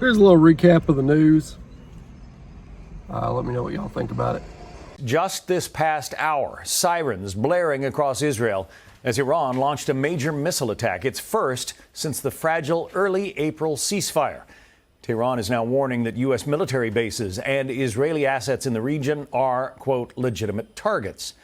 Here's a little recap of the news. Let me know what y'all think about it. Just this past hour, sirens blaring across Israel as Iran launched a major missile attack, its first since the fragile early April ceasefire. Tehran is now warning that U.S. military bases and Israeli assets in the region are, quote, legitimate targets.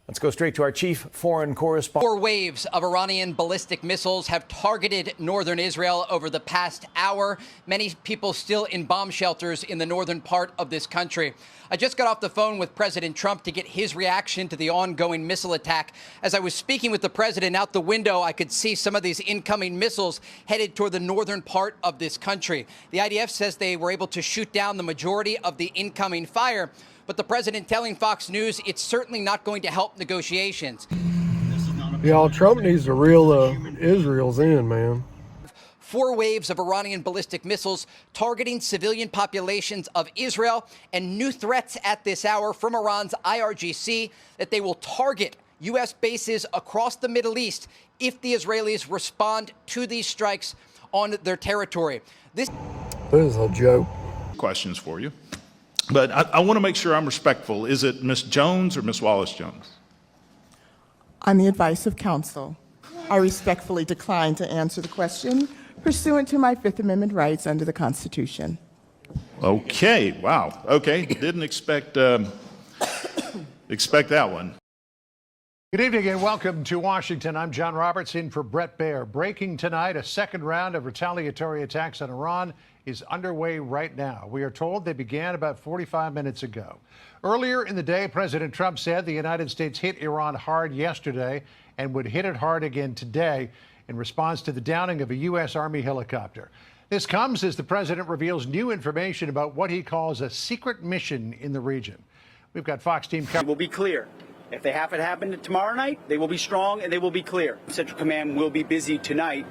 Let's go straight to our chief foreign correspondent. 4 waves of Iranian ballistic missiles have targeted northern Israel over the past hour. Many people still in bomb shelters in the northern part of this country. I just got off the phone with President Trump to get his reaction to the ongoing missile attack. As I was speaking with the president out the window, I could see some of these incoming missiles headed toward the northern part of this country. The IDF says they were able to shoot down the majority of the incoming fire. But the president telling Fox News it's certainly not going to help negotiations. Y'all, Trump needs to reel Israel's in, man. 4 waves of Iranian ballistic missiles targeting civilian populations of Israel, and new threats at this hour from Iran's IRGC that they will target U.S. bases across the Middle East if the Israelis respond to these strikes on their territory. This is a joke. Questions for you. But I want to make sure I'm respectful. Is it Ms. Jones or Ms. Wallace-Jones? On the advice of counsel, I respectfully decline to answer the question pursuant to my Fifth Amendment rights under the Constitution. Okay. Wow. Okay. Didn't expect that one. Good evening and welcome to Washington. I'm John Roberts in for Brett Baer. Breaking tonight, a second round of retaliatory attacks on Iran is underway right now. We are told they began about 45 minutes ago. Earlier in the day, President Trump said the United States hit Iran hard yesterday and would hit it hard again today in response to the downing of a U.S. Army helicopter. This comes as the president reveals new information about what he calls a secret mission in the region. We've got Fox team coverage. It will be clear. If they have it happen tomorrow night, they will be strong and they will be clear. Central Command will be busy tonight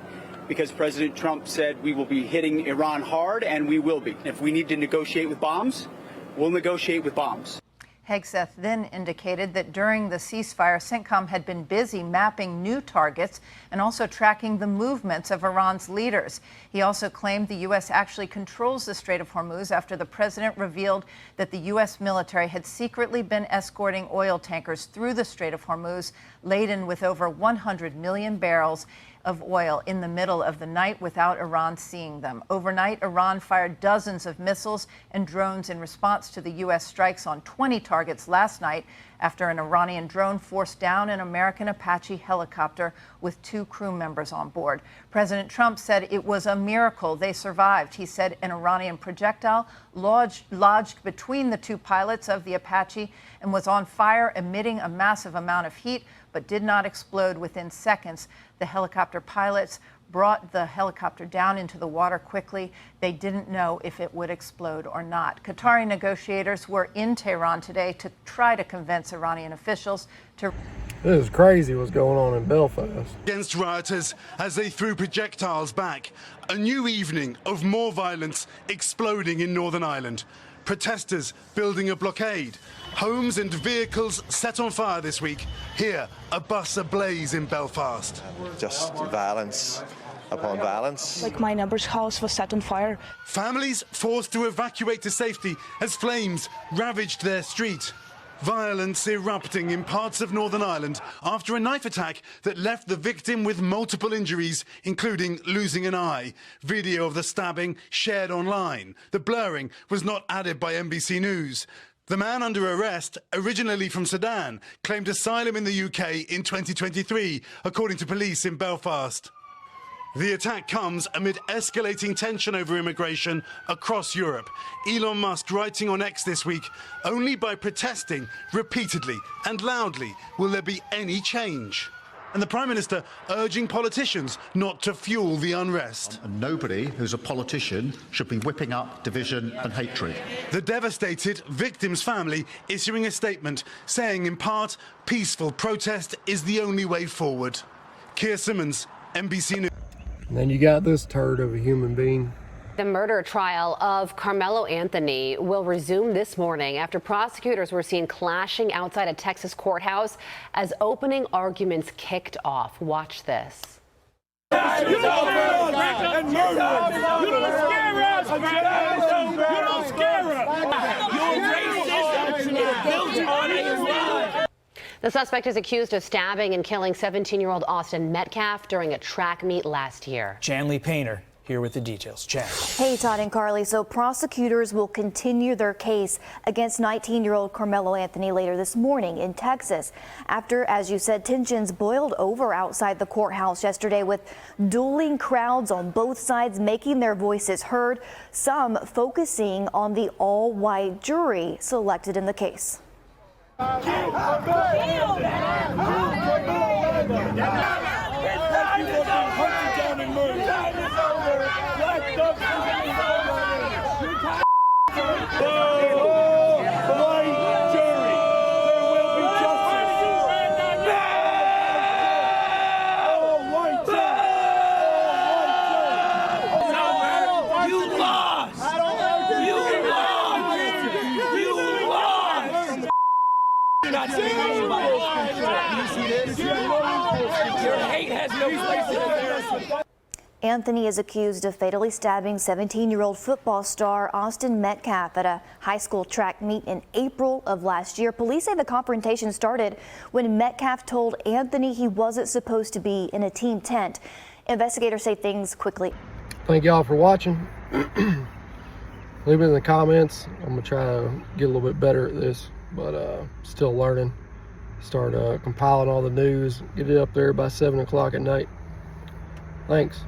because President Trump said we will be hitting Iran hard, and we will be. If we need to negotiate with bombs, we'll negotiate with bombs. Hegseth then indicated that during the ceasefire, CENTCOM had been busy mapping new targets and also tracking the movements of Iran's leaders. He also claimed the U.S. actually controls the Strait of Hormuz after the president revealed that the U.S. military had secretly been escorting oil tankers through the Strait of Hormuz, laden with over 100 million barrels of oil in the middle of the night without Iran seeing them. Overnight, Iran fired dozens of missiles and drones in response to the U.S. strikes on 20 targets last night after an Iranian drone forced down an American Apache helicopter with 2 crew members on board. President Trump said it was a miracle they survived. He said an Iranian projectile lodged between the 2 pilots of the Apache and was on fire, emitting a massive amount of heat, but did not explode within seconds. The helicopter pilots brought the helicopter down into the water quickly. They didn't know if it would explode or not. Qatari negotiators were in Tehran today to try to convince Iranian officials to... This is crazy what's going on in Belfast. Against rioters as they threw projectiles back. A new evening of more violence exploding in Northern Ireland. Protesters building a blockade. Homes and vehicles set on fire this week. Here, a bus ablaze in Belfast. Just violence upon violence. Like my neighbour's house was set on fire. Families forced to evacuate to safety as flames ravaged their street. Violence erupting in parts of Northern Ireland after a knife attack that left the victim with multiple injuries, including losing an eye. Video of the stabbing shared online. The blurring was not added by NBC News. The man under arrest, originally from Sudan, claimed asylum in the UK in 2023, according to police in Belfast. The attack comes amid escalating tension over immigration across Europe. Elon Musk writing on X this week, only by protesting repeatedly and loudly will there be any change. And the Prime Minister urging politicians not to fuel the unrest. Nobody who's a politician should be whipping up division and hatred. The devastated victim's family issuing a statement saying in part, peaceful protest is the only way forward. Keir Simmons, NBC News. And then you got this turd of a human being. The murder trial of Carmelo Anthony will resume this morning after prosecutors were seen clashing outside a Texas courthouse as opening arguments kicked off. Watch this. You don't scare us. Your racism is built on a lie. The suspect is accused of stabbing and killing 17-year-old Austin Metcalf during a track meet last year. Janley Painter here with the details. Jan. Hey, Todd and Carly. So prosecutors will continue their case against 19-year-old Carmelo Anthony later this morning in Texas after, as you said, tensions boiled over outside the courthouse yesterday with dueling crowds on both sides making their voices heard, some focusing on the all-white jury selected in the case. Anthony is accused of fatally stabbing 17-year-old football star Austin Metcalf at a high school track meet in April of last year. Police say the confrontation started when Metcalf told Anthony he wasn't supposed to be in a team tent. Investigators say things quickly. Thank y'all for watching. Leave it in the comments. I'm gonna try to get a little bit better at this, but still learning. Start compiling all the news, get it up there by 7 o'clock at night. Thanks.